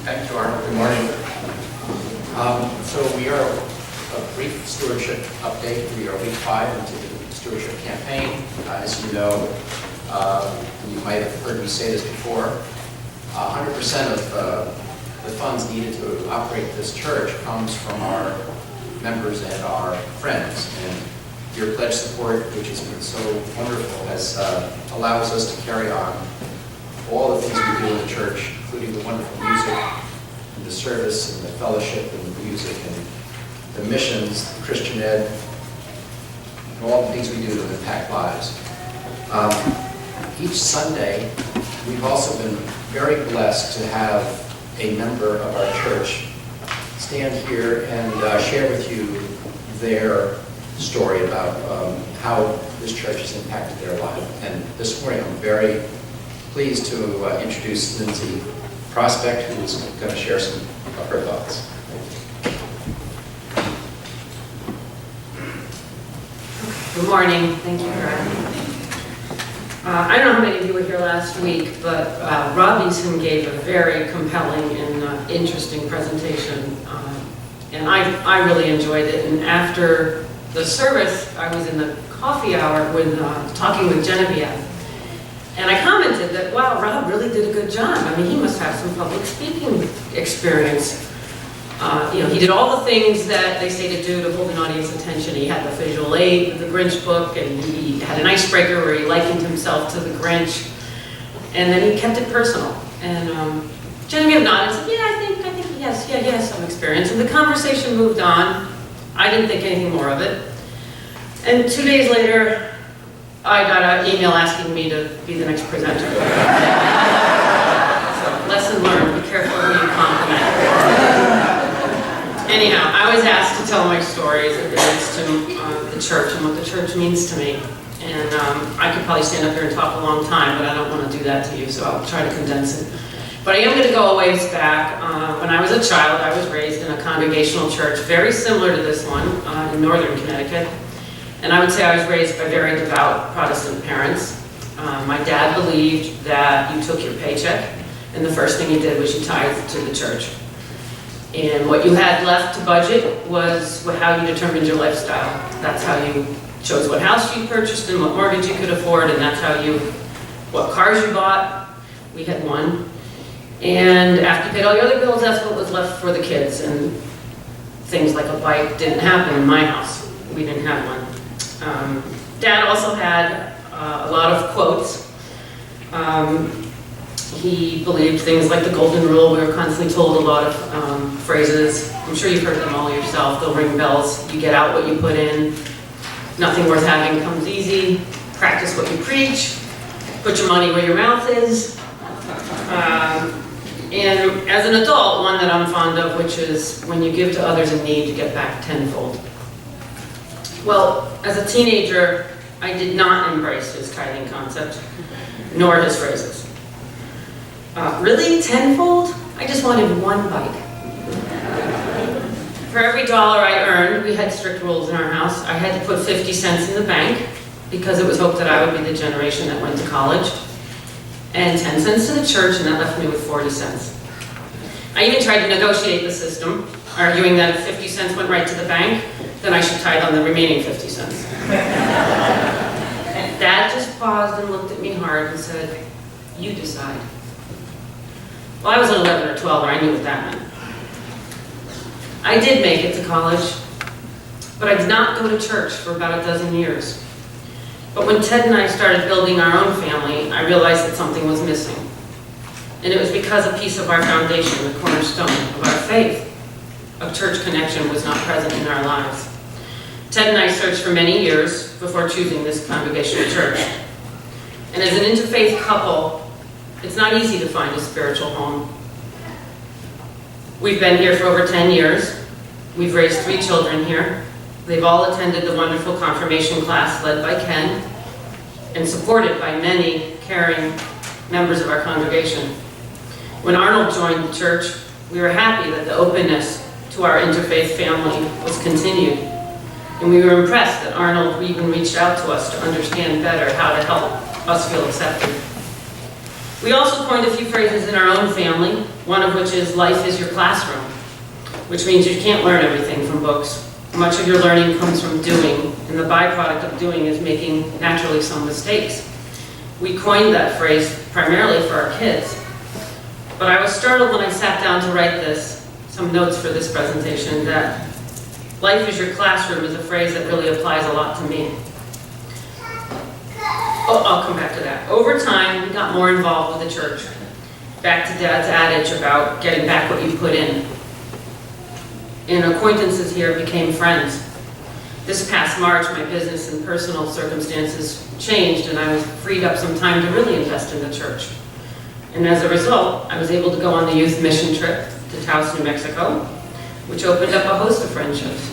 Thank you, Arnold. Good morning. So we are a brief stewardship update. We are week 5 into the stewardship campaign. As you know, you might have heard me say this before, 100% of the funds needed to operate this church comes from our members and our friends. And your pledge support, which has been so wonderful, has allows us to carry on all the things we do in the church, including the wonderful music, and the service, and the fellowship, and the music, and the missions, the Christian ed, and all the things we do to impact lives. Each Sunday, we've also been very blessed to have a member of our church stand here and share with you their story about how this church has impacted their life. And this morning, I'm very pleased to introduce Lindsay Prospect, who is going to share some of her thoughts. Good morning. Thank you for having me. I don't know how many of you were here last week, but Rob Eason gave a very compelling and interesting presentation, and I really enjoyed it. And after the service, I was in the coffee hour with talking with Genevieve. And I commented that, wow, Rob really did a good job. I mean, he must have some public speaking experience. He did all the things that they say to do to hold an audience attention. He had the visual aid with the Grinch book, and he had an icebreaker where he likened himself to the Grinch. And then he kept it personal. And Genevieve nodded and said, yeah, I think he has some experience. And the conversation moved on. I didn't think anything more of it. And 2 days later, I got an email asking me to be the next presenter. So, lesson learned, be careful who you compliment. Anyhow, I was asked to tell my story as it relates to the church and what the church means to me. And I could probably stand up here and talk a long time, but I don't want to do that to you, so I'll try to condense it. But I am going to go a ways back. When I was a child, I was raised in a Congregational church, very similar to this one, in northern Connecticut. And I would say I was raised by very devout Protestant parents. My dad believed that you took your paycheck, and the first thing you did was you tithed to the church. And what you had left to budget was how you determined your lifestyle. That's how you chose what house you purchased and what mortgage you could afford, and that's what cars you bought. We had one. And after you paid all your other bills, that's what was left for the kids. And things like a bike didn't happen in my house. We didn't have one. Dad also had a lot of quotes. He believed things like the golden rule. We were constantly told a lot of phrases. I'm sure you've heard them all yourself. They'll ring bells. You get out what you put in. Nothing worth having comes easy. Practice what you preach. Put your money where your mouth is. And as an adult, one that I'm fond of, which is when you give to others in need, you get back tenfold. Well, as a teenager, I did not embrace his tithing concept, nor his phrases. Really? Tenfold? I just wanted one bike. For every dollar I earned, we had strict rules in our house. I had to put 50 cents in the bank because it was hoped that I would be the generation that went to college, and 10 cents to the church, and that left me with 40 cents. I even tried to negotiate the system, arguing that if 50 cents went right to the bank, then I should tithe on the remaining 50 cents. And Dad just paused and looked at me hard and said, you decide. Well, I was 11 or 12, and I knew what that meant. I did make it to college, but I did not go to church for about a dozen years. But when Ted and I started building our own family, I realized that something was missing. And it was because a piece of our foundation, the cornerstone of our faith, of church connection, was not present in our lives. Ted and I searched for many years before choosing this Congregational church. And as an interfaith couple, it's not easy to find a spiritual home. We've been here for over 10 years. We've raised 3 children here. They've all attended the wonderful confirmation class led by Ken and supported by many caring members of our congregation. When Arnold joined the church, we were happy that the openness to our interfaith family was continued. And we were impressed that Arnold even reached out to us to understand better how to help us feel accepted. We also coined a few phrases in our own family one of which is life is your classroom, which means you can't learn everything from books. Much of your learning comes from doing, and the byproduct of doing is making, naturally, some mistakes. We coined that phrase primarily for our kids, but I was startled when I sat down to write some notes for this presentation, that life is your classroom is a phrase that really applies a lot to me. Oh, I'll come back to that. Over time, we got more involved with the church. Back to Dad's adage about getting back what you put in. And acquaintances here became friends. This past March, my business and personal circumstances changed, and I was freed up some time to really invest in the church. And as a result, I was able to go on the youth mission trip to Taos, New Mexico, which opened up a host of friendships.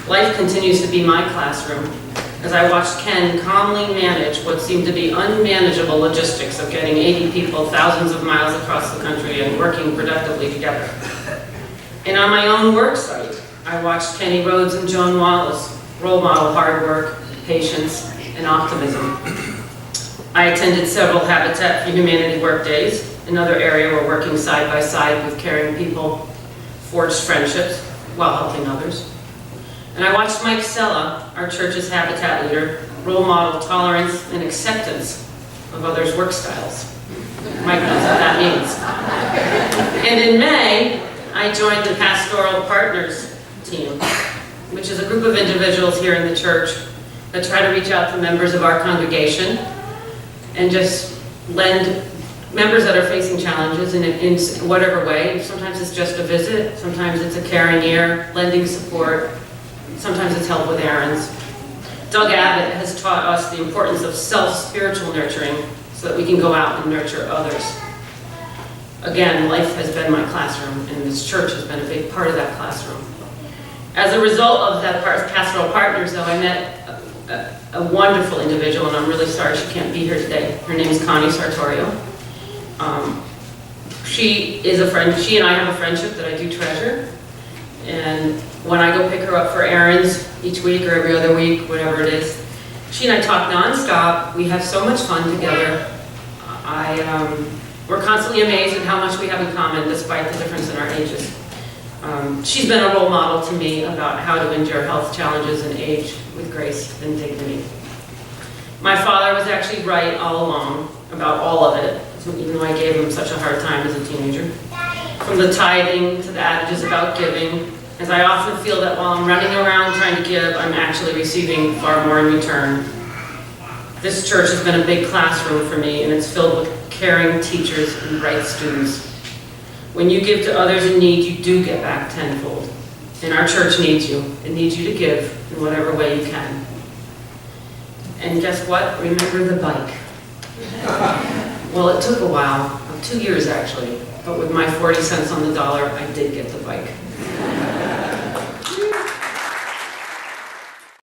Life continues to be my classroom, as I watched Ken calmly manage what seemed to be unmanageable logistics of getting 80 people thousands of miles across the country and working productively together. And on my own work site, I watched Kenny Rhodes and Joan Wallace role model hard work, patience, and optimism. I attended several Habitat for Humanity work days, another area where working side by side with caring people forged friendships while helping others. And I watched Mike Scheller, our church's Habitat leader, role model tolerance and acceptance of others' work styles. Mike knows what that means. And in May, I joined the Pastoral Partners team, which is a group of individuals here in the church that try to reach out to members of our congregation and just lend members that are facing challenges in whatever way. Sometimes it's just a visit, sometimes it's a caring ear, lending support, sometimes it's help with errands. Doug Abbott has taught us the importance of self-spiritual nurturing so that we can go out and nurture others. Again, life has been my classroom, and this church has been a big part of that classroom. As a result of that Pastoral Partners, though, I met a wonderful individual, and I'm really sorry she can't be here today. Her name is Connie Sartorio. She is a friend. She and I have a friendship that I do treasure. And when I go pick her up for errands each week or every other week, whatever it is, she and I talk nonstop. We have so much fun together. We're constantly amazed at how much we have in common despite the difference in our ages. She's been a role model to me about how to endure health challenges and age with grace and dignity. My father was actually right all along about all of it, even though I gave him such a hard time as a teenager. From the tithing to the adages about giving, as I often feel that while I'm running around trying to give, I'm actually receiving far more in return. This church has been a big classroom for me, and it's filled with caring teachers and bright students. When you give to others in need, you do get back tenfold. And our church needs you. It needs you to give in whatever way you can. And guess what? Remember the bike. Well, it took a while, 2 years actually, but with my 40 cents on the dollar, I did get the bike.